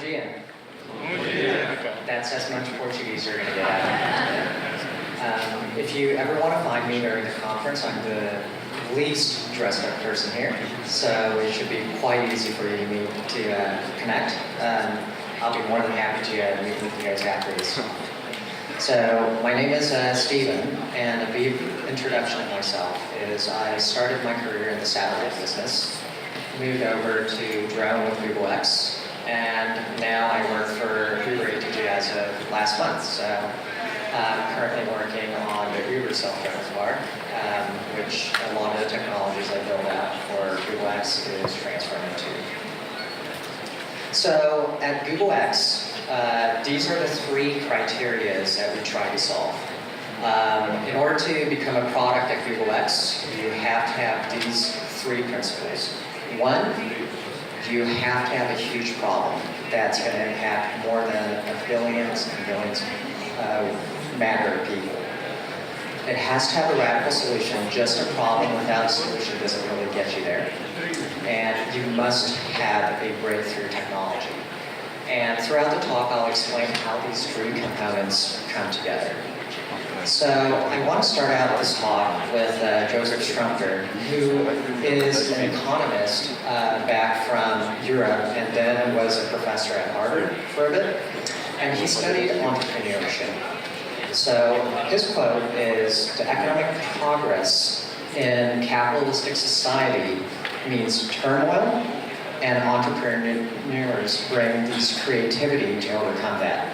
dia. That's as much Portuguese you're going to get out of it. If you ever want to find me during the conference, I'm the least dressed up person here, so it should be quite easy for you to connect. I'll be more than happy to meet with you guys after this talk. So my name is Steven, and a brief introduction of myself is I started my career in the satellite business, moved over to drone with Google X, and now I work for Uber ATG as of last month. So I'm currently working on the Uber self-driving car, which a lot of the technologies I build out for Google X is transferring to. So at Google X, these are the three criteria that we try to solve. In order to become a product at Google X, you have to have these three principles. One, you have to have a huge problem that's going to impact more than billions and billions matter of people. It has to have a radical solution. Just a problem without a solution doesn't really get you there. And you must have a breakthrough technology. And throughout the talk, I'll explain how these three components come together. So I want to start out this talk with Joseph Strumper, who is an economist back from Europe and then was a professor at Harvard for a bit. And he studied entrepreneurship. So his quote is, "The economic progress in capitalistic society means turmoil, and entrepreneurs bring this creativity to overcome that."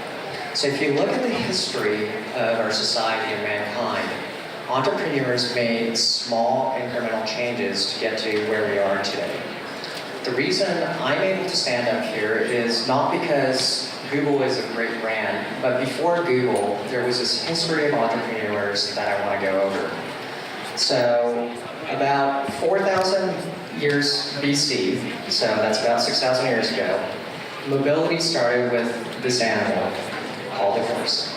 So if you look at the history of our society and mankind, entrepreneurs made small incremental changes to get to where we are today. The reason I'm able to stand up here is not because Google is a great brand, but before Google, there was this history of entrepreneurs that I want to go over. So about 4,000 years BC, so that's about 6,000 years ago, mobility started with this animal called a horse.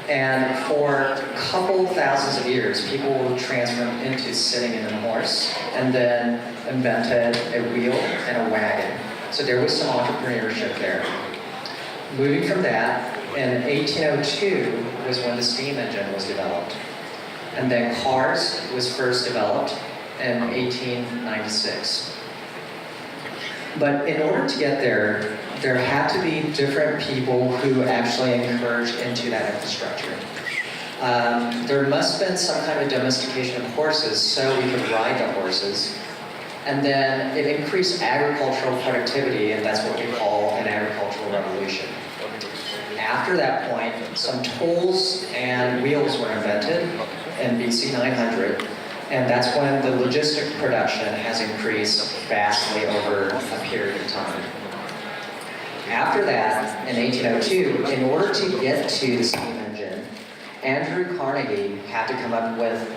And for a couple thousands of years, people were transformed into sitting in a horse and then invented a wheel and a wagon. So there was some entrepreneurship there. Moving from that, in 1802 was when the steam engine was developed. And then cars was first developed in 1896. But in order to get there, there had to be different people who actually encouraged into that infrastructure. There must have been some kind of domestication of horses so we could ride the horses. And then it increased agricultural productivity, and that's what we call an agricultural revolution. After that point, some tools and wheels were invented in BC 900, and that's when the logistic production has increased vastly over a period of time. After that, in 1802, in order to get to the steam engine, Andrew Carnegie had to come up with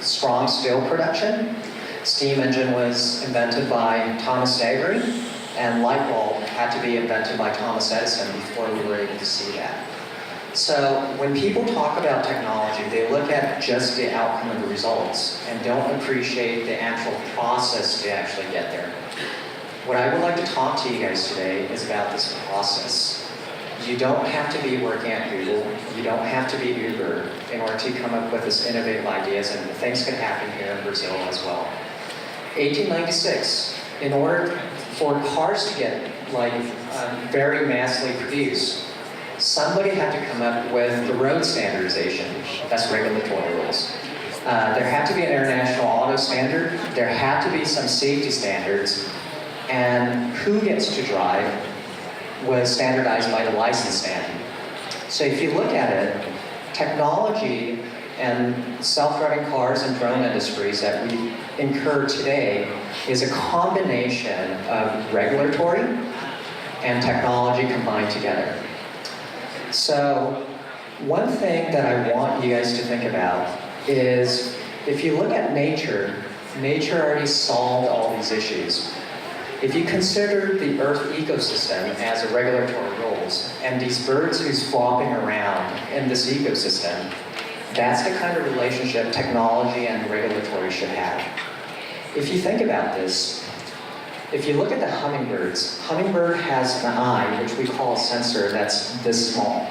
strong steel production. Steam engine was invented by Thomas Avery, and light bulb had to be invented by Thomas Edison before we were able to see that. So when people talk about technology, they look at just the outcome of the results and don't appreciate the actual process to actually get there. What I would like to talk to you guys today is about this process. You don't have to be working at Google, you don't have to be Uber in order to come up with this innovative ideas, and things can happen here in Brazil as well. 1896, in order for cars to get very massively produced, somebody had to come up with the road standardization. That's regulatory rules. There had to be an international auto standard. There had to be some safety standards. And who gets to drive was standardized by the license standard. So if you look at it, technology and self-driving cars and drone industries that we incur today is a combination of regulatory and technology combined together. So one thing that I want you guys to think about is if you look at nature, nature already solved all these issues. If you consider the Earth ecosystem as a regulatory rules, and these birds who's flopping around in this ecosystem, that's the kind of relationship technology and regulatory should have. If you think about this, If you look at the hummingbirds, hummingbird has an eye, which we call a sensor, that's this small.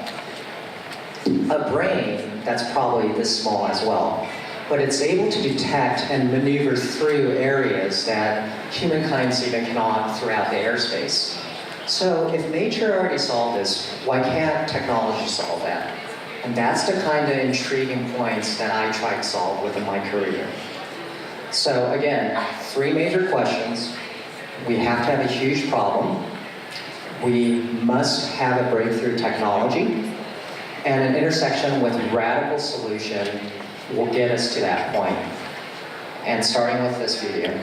A brain that's probably this small as well. But it's able to detect and maneuver through areas that humankind even cannot throughout the airspace. So if nature already solved this, why can't technology solve that? And that's the kind of intriguing points that I try to solve within my career. So again, 3 major questions. We have to have a huge problem. We must have a breakthrough technology. And an intersection with radical solution will get us to that point. And starting with this video.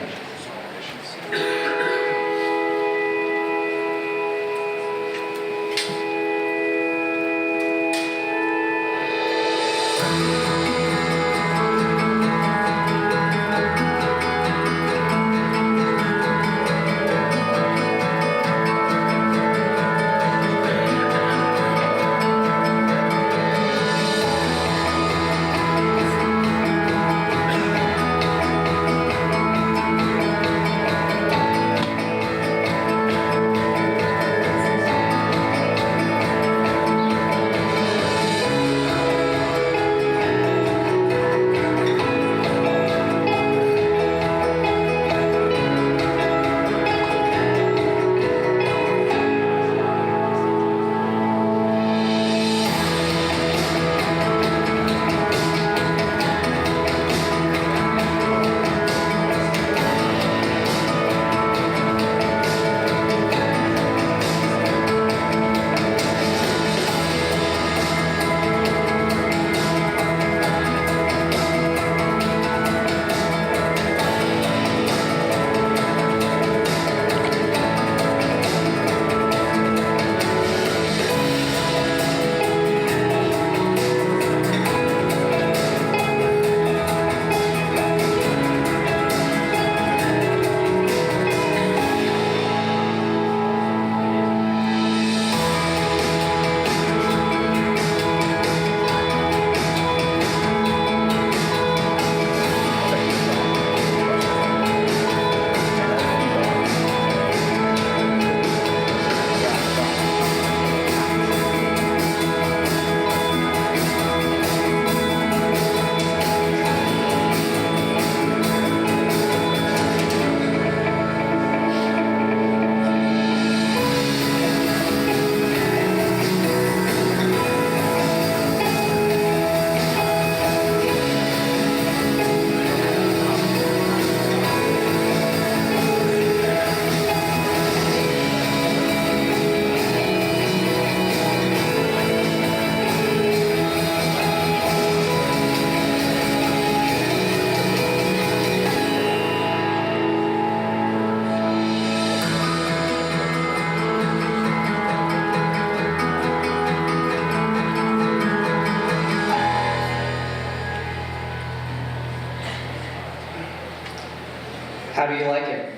How do you like it?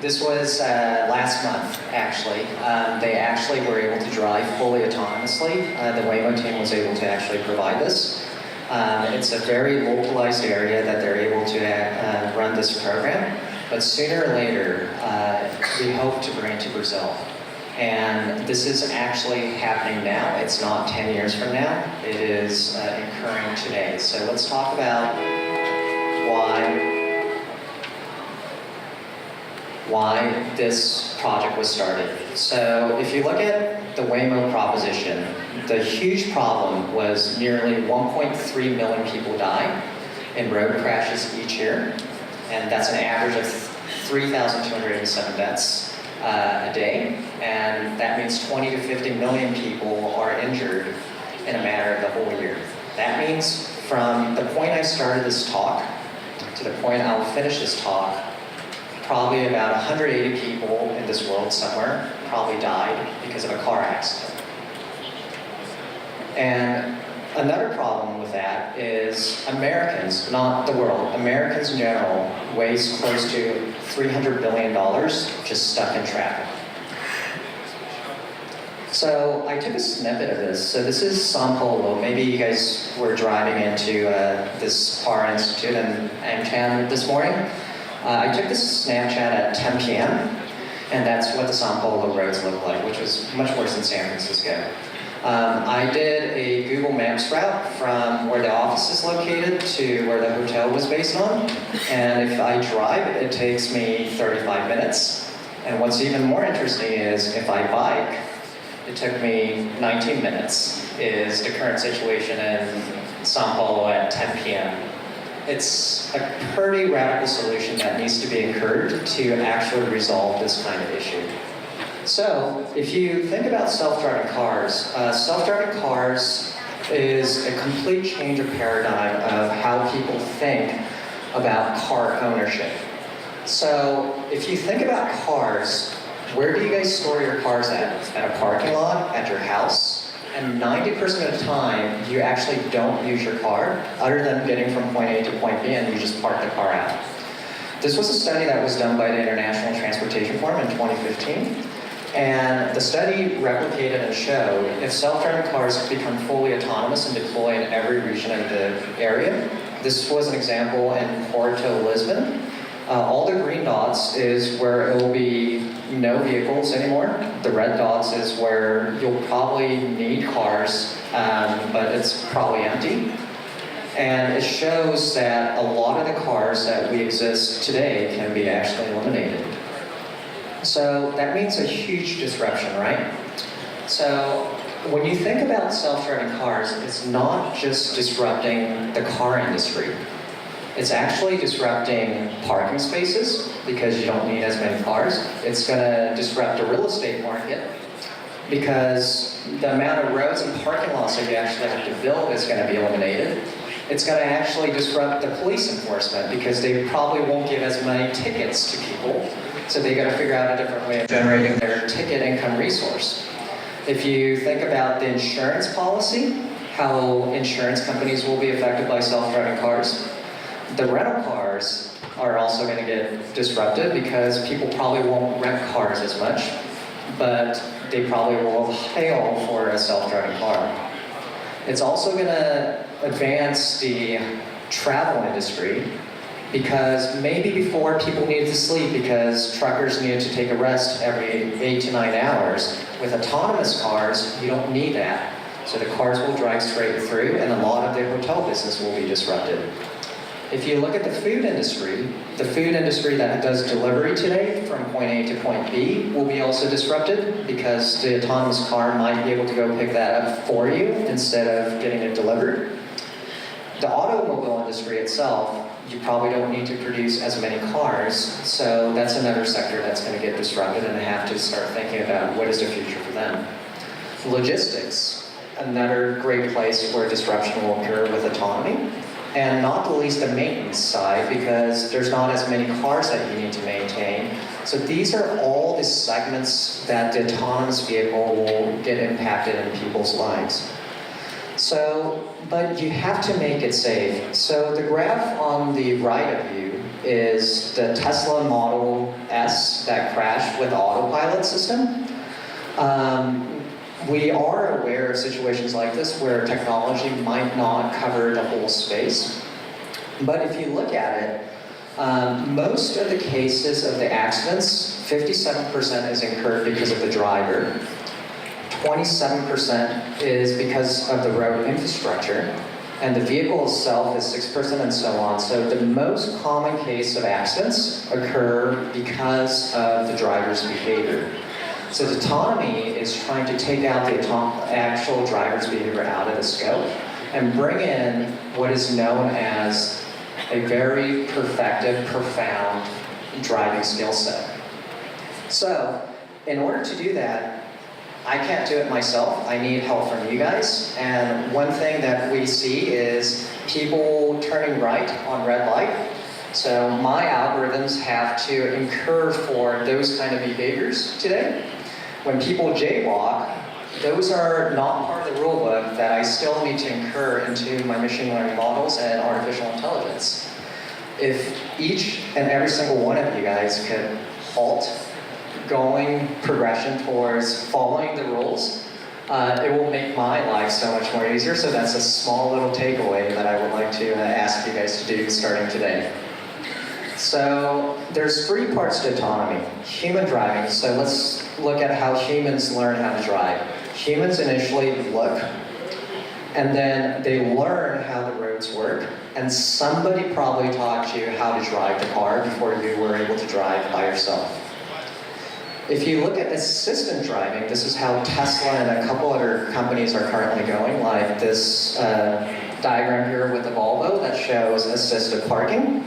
This was last month, actually. They actually were able to drive fully autonomously. The Waymo team was able to actually provide this. It's a very localized area that they're able to run this program, but sooner or later, we hope to bring it to Brazil. And this is actually happening now. It's not 10 years from now. It is occurring today. So let's talk about why this project was started. So if you look at the Waymo proposition, the huge problem was nearly 1.3 million people die in road crashes each year. And that's an average of 3,207 deaths a day. And that means 20 to 50 million people are injured in a matter of the whole year. That means from the point I started this talk to the point I'll finish this talk, probably about 180 people in this world somewhere probably died because of a car accident. And another problem with that is Americans, not the world, Americans in general waste close to $300 billion just stuck in traffic. So I took a snippet of this. So this is São Paulo. Maybe you guys were driving into this PARAR Institute in Amsterdam this morning. I took this Snapchat at 10 p.m., and that's what the São Paulo roads look like, which was much worse than San Francisco. I did a Google Maps route from where the office is located to where the hotel was based on, and if I drive, it takes me 35 minutes. And what's even more interesting is if I bike, it took me 19 minutes, is the current situation in São Paulo at 10 p.m. It's a pretty radical solution that needs to be incurred to actually resolve this kind of issue. So, if you think about self-driving cars is a complete change of paradigm of how people think about car ownership. So, if you think about cars, where do you guys store your cars at? At a parking lot, at your house? And 90% of the time, you actually don't use your car, other than getting from point A to point B, and you just park the car out. This was a study that was done by the International Transportation Forum in 2015. And the study replicated and showed if self-driving cars become fully autonomous and deploy in every region of the area. This was an example in Porto, Lisbon. All the green dots is where it will be no vehicles anymore. The red dots is where you'll probably need cars, but it's probably empty. And it shows that a lot of the cars that we exist today can be actually eliminated. So that means a huge disruption, right? So when you think about self-driving cars, it's not just disrupting the car industry. It's actually disrupting parking spaces because you don't need as many cars. It's going to disrupt the real estate market because the amount of roads and parking lots that you actually have to build is going to be eliminated. It's going to actually disrupt the police enforcement because they probably won't give as many tickets to people. So they got to figure out a different way of generating their ticket income resource. If you think about the insurance policy, how insurance companies will be affected by self-driving cars, the rental cars are also going to get disrupted because people probably won't rent cars as much, but they probably will hail for a self-driving car. It's also going to advance the travel industry because maybe before people needed to sleep because truckers needed to take a rest every 8 to 9 hours. With autonomous cars, you don't need that. So the cars will drive straight through and a lot of the hotel business will be disrupted. If you look at the food industry that does delivery today from point A to point B will be also disrupted because the autonomous car might be able to go pick that up for you instead of getting it delivered. The automobile industry itself, you probably don't need to produce as many cars, so that's another sector that's going to get disrupted and have to start thinking about what is the future for them. Logistics, another great place where disruption will occur with autonomy. And not the least the maintenance side, because there's not as many cars that you need to maintain. So these are all the segments that the autonomous vehicle will get impacted in people's lives. So, but you have to make it safe. So the graph on the right of you is the Tesla Model S that crashed with the autopilot system. We are aware of situations like this where technology might not cover the whole space. But if you look at it, most of the cases of the accidents, 57% is incurred because of the driver. 27% is because of the road infrastructure. And the vehicle itself is 6% and so on. So the most common case of accidents occur because of the driver's behavior. So the autonomy is trying to take out the actual driver's behavior out of the scope and bring in what is known as a very perfected, profound driving skill set. So in order to do that, I can't do it myself. I need help from you guys. And one thing that we see is people turning right on red light. So my algorithms have to incur for those kind of behaviors today. When people jaywalk, those are not part of the rule book that I still need to incur into my machine learning models and artificial intelligence. If each and every single one of you guys could halt going progression towards following the rules, it will make my life so much more easier. So that's a small little takeaway that I would like to ask you guys to do starting today. So there's three parts to autonomy. Human driving, so let's look at how humans learn how to drive. Humans initially look, and then they learn how the roads work, and somebody probably taught you how to drive the car before you were able to drive by yourself. If you look at assistant driving, this is how Tesla and a couple other companies are currently going, like this diagram here with the Volvo that shows assisted parking.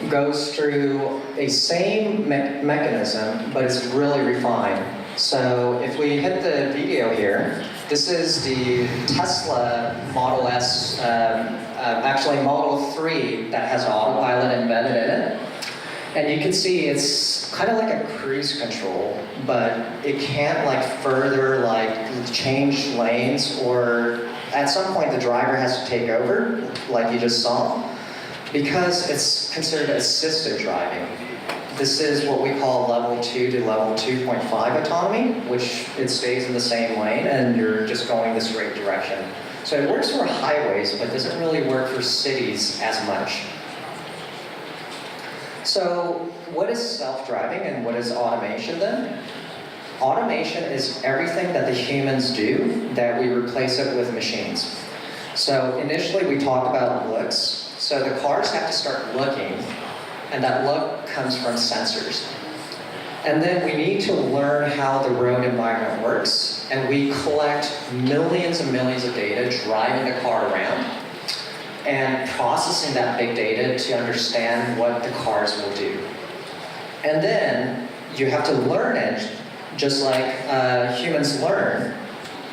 Goes through a same mechanism, but it's really refined. So if we hit the video here, this is the Tesla Model S, actually Model 3 that has autopilot embedded in it. And you can see it's kind of like a cruise control, but it can't like further like change lanes, or at some point the driver has to take over, like you just saw, because it's considered assisted driving. This is what we call level 2 to level 2.5 autonomy, which it stays in the same lane and you're just going the straight direction. So it works for highways, but doesn't really work for cities as much. So what is self-driving and what is automation then? Automation is everything that the humans do that we replace it with machines. So initially we talked about looks. So the cars have to start looking, and that look comes from sensors. And then we need to learn how the road environment works, and we collect millions and millions of data driving the car around and processing that big data to understand what the cars will do. And then you have to learn it just like humans learn.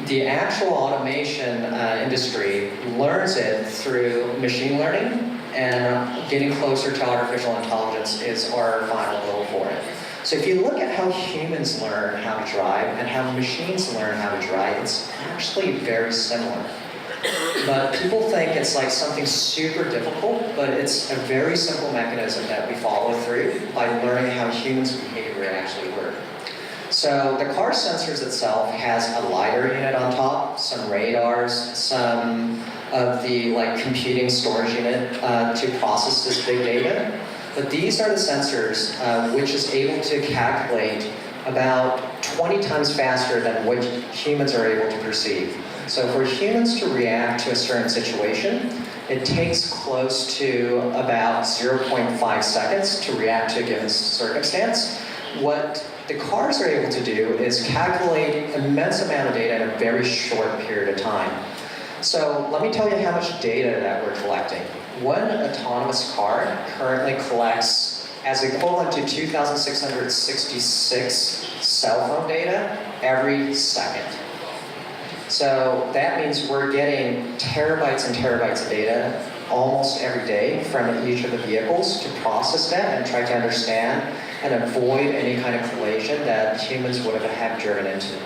The actual automation industry learns it through machine learning, and getting closer to artificial intelligence is our final goal for it. So if you look at how humans learn how to drive and how machines learn how to drive, it's actually very similar. But people think it's like something super difficult, but it's a very simple mechanism that we follow through by learning how humans' behavior actually work. So the car sensors itself has a LiDAR unit on top, some radars, some of the like computing storage unit to process this big data. But these are the sensors which is able to calculate about 20 times faster than what humans are able to perceive. So for humans to react to a certain situation, it takes close to about 0.5 seconds to react to a given circumstance. What the cars are able to do is calculate an immense amount of data in a very short period of time. So let me tell you how much data that we're collecting. One autonomous car currently collects as equivalent to 2,666 cell phone data every second. So that means we're getting terabytes and terabytes of data almost every day from each of the vehicles to process that and try to understand and avoid any kind of collision that humans would have driven into.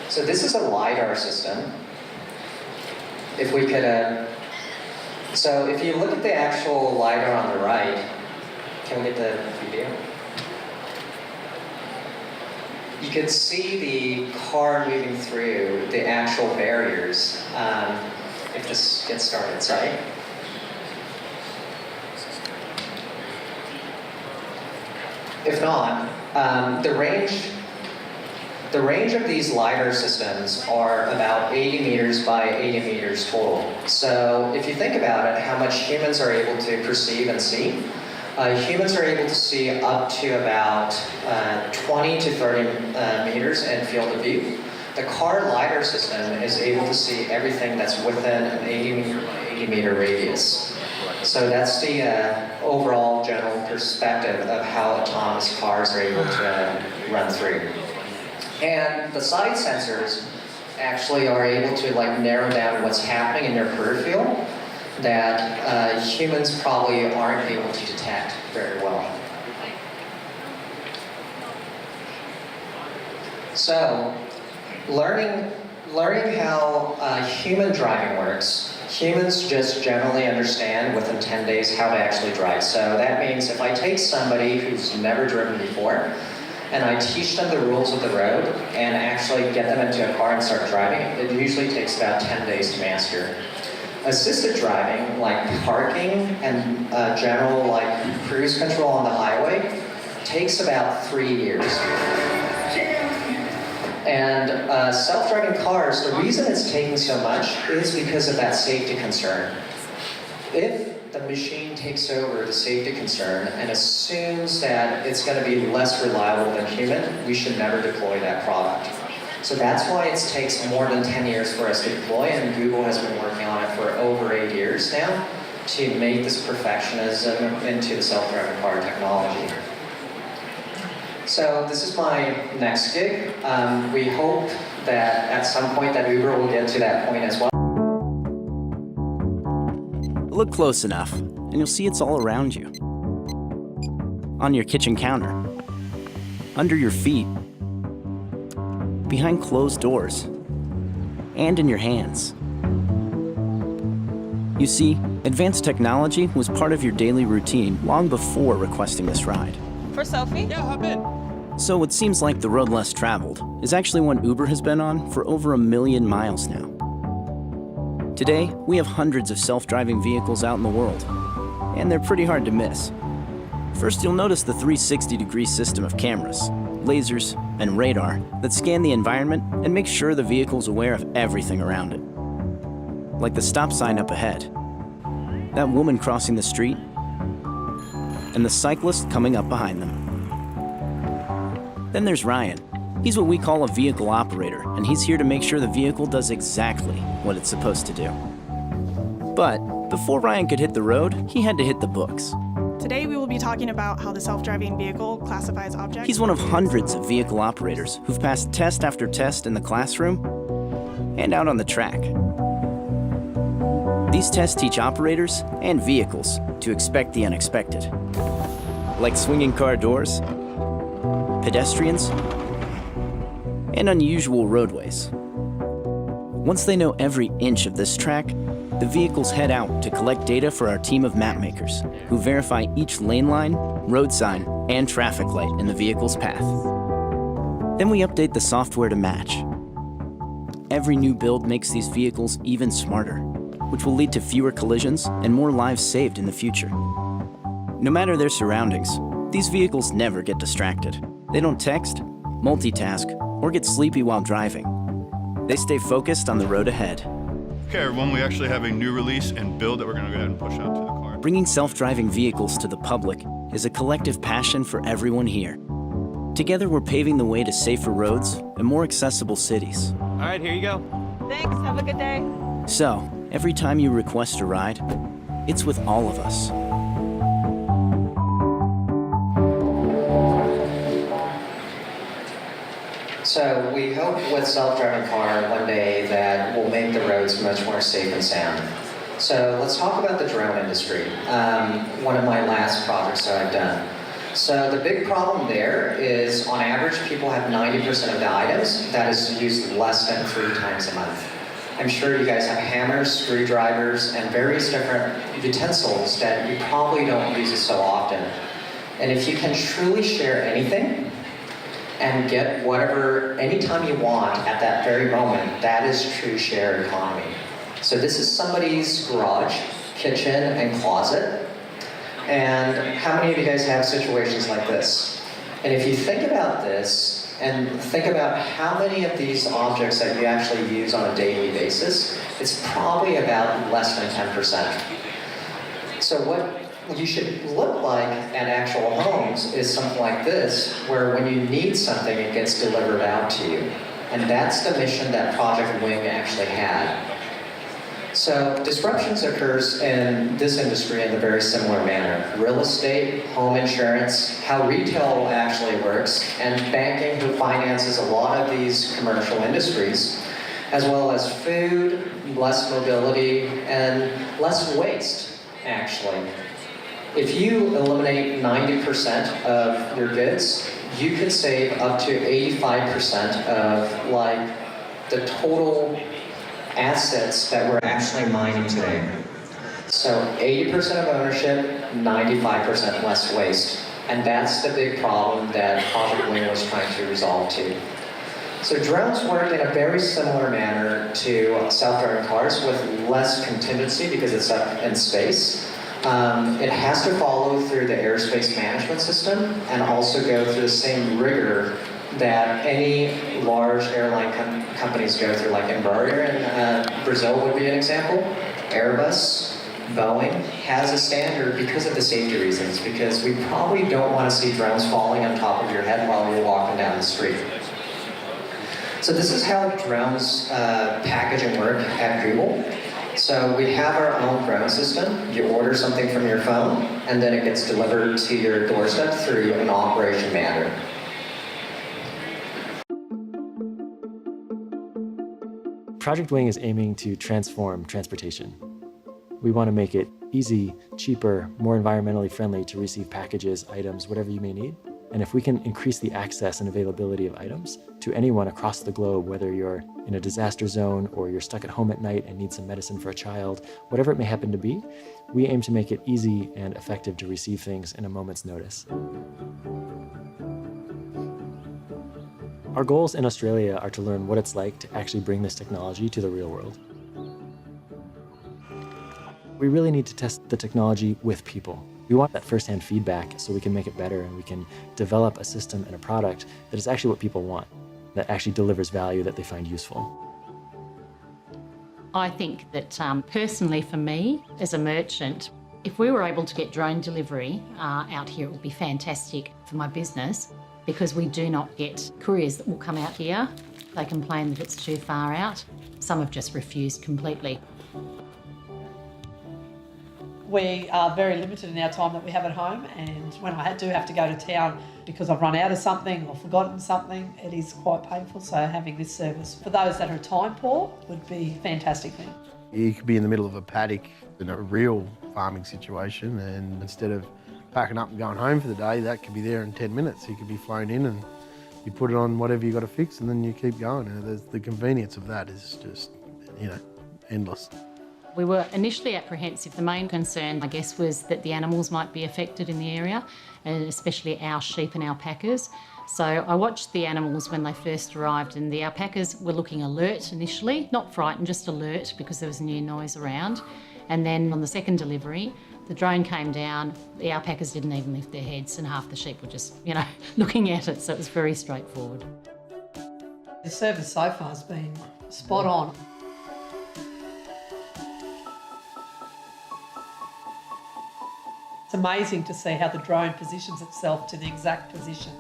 So this is a LiDAR system. If we could, so if you look at the actual LiDAR on the right, can we get the video? You can see the car moving through the actual barriers, if this gets started, sorry. If not, the range of these LiDAR systems are about 80 meters by 80 meters total. So if you think about it, how much humans are able to perceive and see, humans are able to see up to about 20 to 30 meters in field of view. The car LiDAR system is able to see everything that's within an 80 meter by 80 meter radius. So that's the overall general perspective of how autonomous cars are able to run through. And the side sensors actually are able to like narrow down what's happening in your peripheral that humans probably aren't able to detect very well. So, learning how human driving works, humans just generally understand within 10 days how to actually drive. So that means if I take somebody who's never driven before, and I teach them the rules of the road and actually get them into a car and start driving, it usually takes about 10 days to master. Assisted driving, like parking and general like cruise control on the highway, takes about 3 years. And self-driving cars, the reason it's taking so much is because of that safety concern. If the machine takes over the safety concern and assumes that it's going to be less reliable than human, we should never deploy that product. So that's why it takes more than 10 years for us to deploy, and Google has been working on it for over 8 years now to make this perfectionism into the self-driving car technology. So this is my next gig. We hope that at some point that Uber will get to that point as well. Look close enough, and you'll see it's all around you. On your kitchen counter, under your feet, behind closed doors, and in your hands. You see, advanced technology was part of your daily routine long before requesting this ride. For selfie? Yeah, hop in. So it seems like the road less traveled is actually one Uber has been on for over 1 million miles now. Today, we have hundreds of self-driving vehicles out in the world, and they're pretty hard to miss. First, you'll notice the 360-degree system of cameras, lasers, and radar that scan the environment and make sure the vehicle's aware of everything around it. Like the stop sign up ahead, that woman crossing the street, and the cyclist coming up behind them. Then there's Ryan. He's what we call a vehicle operator, and he's here to make sure the vehicle does exactly what it's supposed to do. But before Ryan could hit the road, he had to hit the books. Today we will be talking about how the self-driving vehicle classifies objects. He's one of hundreds of vehicle operators who've passed test after test in the classroom and out on the track. These tests teach operators and vehicles to expect the unexpected, like swinging car doors, pedestrians, and unusual roadways. Once they know every inch of this track, the vehicles head out to collect data for our team of mapmakers, who verify each lane line, road sign, and traffic light in the vehicle's path. Then we update the software to match. Every new build makes these vehicles even smarter, which will lead to fewer collisions and more lives saved in the future. No matter their surroundings, these vehicles never get distracted. They don't text, multitask, or get sleepy while driving. They stay focused on the road ahead. Okay, everyone, we actually have a new release and build that we're going to go ahead and push out to the car. Bringing self-driving vehicles to the public is a collective passion for everyone here. Together, we're paving the way to safer roads and more accessible cities. All right, here you go. Thanks, have a good day. So, every time you request a ride, it's with all of us. So we hope with self-driving car one day that we'll make the roads much more safe and sound. So let's talk about the drone industry, one of my last projects that I've done. So the big problem there is, on average, people have 90% of the items that is used less than 3 times a month. I'm sure you guys have hammers, screwdrivers, and various different utensils that you probably don't use it so often. And if you can truly share anything and get whatever, anytime you want at that very moment, that is true shared economy. So this is somebody's garage, kitchen, and closet. And how many of you guys have situations like this? And if you think about this, and think about how many of these objects that you actually use on a daily basis, it's probably about less than 10%. So what you should look like at actual homes is something like this, where when you need something, it gets delivered out to you. And that's the mission that Project Wing actually had. So disruptions occurs in this industry in a very similar manner. Real estate, home insurance, how retail actually works, and banking, who finances a lot of these commercial industries, as well as food, less mobility, and less waste, actually. If you eliminate 90% of your goods, you could save up to 85% of like the total assets that we're actually mining today. So 80% of ownership, 95% less waste. And that's the big problem that Project Wing was trying to resolve to. So drones work in a very similar manner to self-driving cars with less contingency because it's up in space. It has to follow through the airspace management system and also go through the same rigor that any large airline companies go through, like Embraer in Brazil would be an example. Airbus, Boeing has a standard because of the safety reasons, because we probably don't want to see drones falling on top of your head while you're walking down the street. So this is how drones package and work at Google. So we have our own drone system. You order something from your phone, and then it gets delivered to your doorstep through an operation manager. Project Wing is aiming to transform transportation. We want to make it easy, cheaper, more environmentally friendly to receive packages, items, whatever you may need. And if we can increase the access and availability of items to anyone across the globe, whether you're in a disaster zone or you're stuck at home at night and need some medicine for a child, whatever it may happen to be, we aim to make it easy and effective to receive things in a moment's notice. Our goals in Australia are to learn what it's like to actually bring this technology to the real world. We really need to test the technology with people. We want that firsthand feedback so we can make it better and we can develop a system and a product that is actually what people want, that actually delivers value that they find useful. I think that personally for me, as a merchant, if we were able to get drone delivery out here, it would be fantastic for my business, because we do not get couriers that will come out here. They complain that it's too far out. Some have just refused completely. We are very limited in our time that we have at home, and when I do have to go to town because I've run out of something or forgotten something, it is quite painful. So having this service for those that are time poor would be a fantastic thing. You could be in the middle of a paddock in a real farming situation, and instead of packing up and going home for the day, that could be there in 10 minutes. You could be flown in and you put it on whatever you got to fix, and then you keep going. And the convenience of that is just, endless. We were initially apprehensive. The main concern, I guess, was that the animals might be affected in the area, and especially our sheep and alpacas. So I watched the animals when they first arrived, and the alpacas were looking alert initially, not frightened, just alert because there was new noise around. And then on the second delivery, the drone came down, the alpacas didn't even lift their heads, and half the sheep were just, looking at it, so it was very straightforward. The service so far has been spot on. It's amazing to see how the drone positions itself to the exact position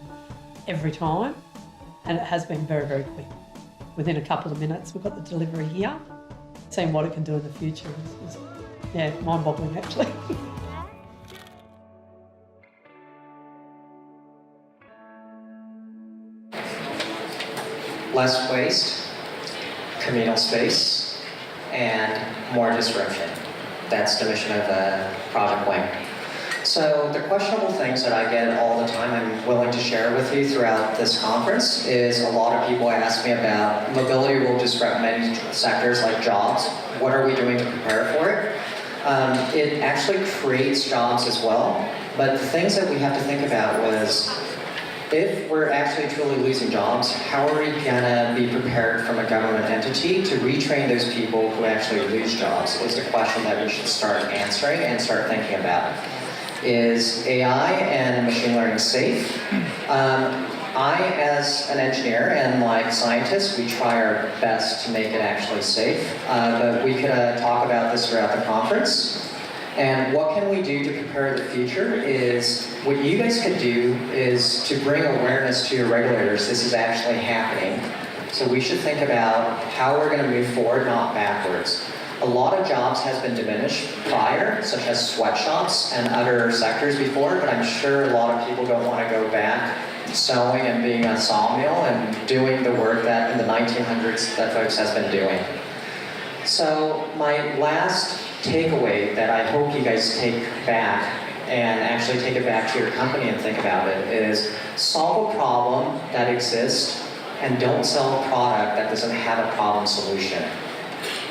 every time, and it has been very, very quick. Within a couple of minutes, we've got the delivery here. Seeing what it can do in the future is mind-boggling actually. Less waste, communal space, and more disruption. That's the mission of Project Wing. So the questionable things that I get all the time I'm willing to share with you throughout this conference is a lot of people ask me about mobility will disrupt many sectors like jobs. What are we doing to prepare for it? It actually creates jobs as well, but the things that we have to think about was if we're actually truly losing jobs, how are we gonna be prepared from a government entity to retrain those people who actually lose jobs is the question that we should start answering and start thinking about. Is AI and machine learning safe? I, as an engineer and like scientists, we try our best to make it actually safe, but we could talk about this throughout the conference. And what can we do to prepare the future is, what you guys could do is to bring awareness to your regulators, this is actually happening. So we should think about how we're gonna move forward, not backwards. A lot of jobs has been diminished prior, such as sweatshops and other sectors before, but I'm sure a lot of people don't want to go back sewing and being a sawmill and doing the work that in the 1900s that folks has been doing. So my last takeaway that I hope you guys take back and actually take it back to your company and think about it is solve a problem that exists and don't sell a product that doesn't have a problem solution.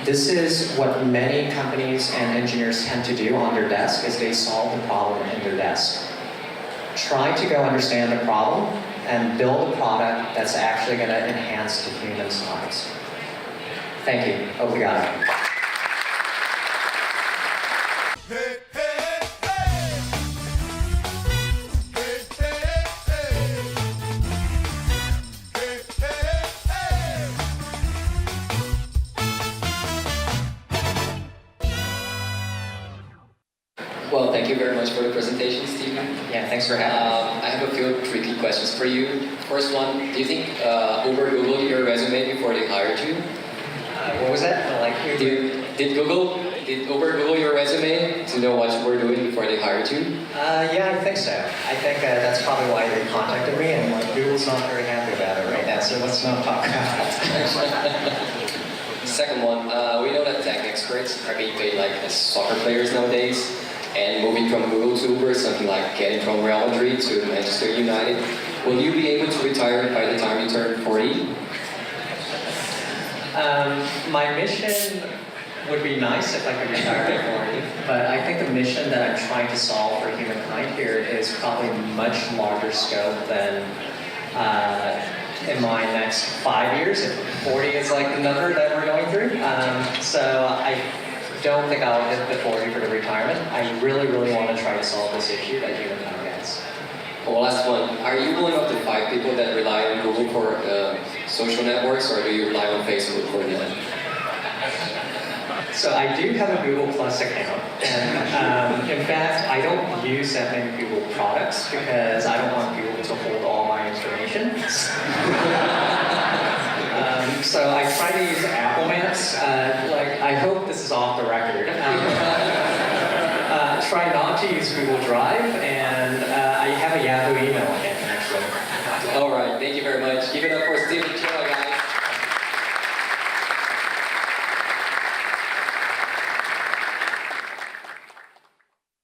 This is what many companies and engineers tend to do on their desk is they solve the problem in their desk. Try to go understand the problem and build a product that's actually going to enhance the humans' lives. Thank you. Obrigado. Well, thank you very much for the presentation, Stephen. Yeah, thanks for having me. I have a few tricky questions for you. First one, do you think Uber Googled your resume before they hired you? What was that? Did Uber Google your resume to know what you were doing before they hired you? Yeah, I think so. I think that's probably why they contacted me, and Google's not very happy about it right now, so let's not talk about it. Second one, we know that tech experts are being paid like as soccer players nowadays, and moving from Google to Uber is something like getting from Real Madrid to Manchester United. Will you be able to retire by the time you turn 40? My mission would be nice if I could retire at 40, but I think the mission that I'm trying to solve for humankind here is probably much larger scope than in my next 5 years, if 40 is like the number that we're going through. So I don't think I'll hit the 40 for the retirement. I really, really want to try to solve this issue that humankind has. Well, last one. Are you one of the 5 people that rely on Google for social networks, or do you rely on Facebook for them? So I do have a Google Plus account, and in fact, I don't use that many Google products because I don't want Google to hold all my information. So I try to use Apple Maps. I hope this is off the record. Try not to use Google Drive, and I have a Yahoo email account actually. All right, thank you very much. Give it up for Stephen.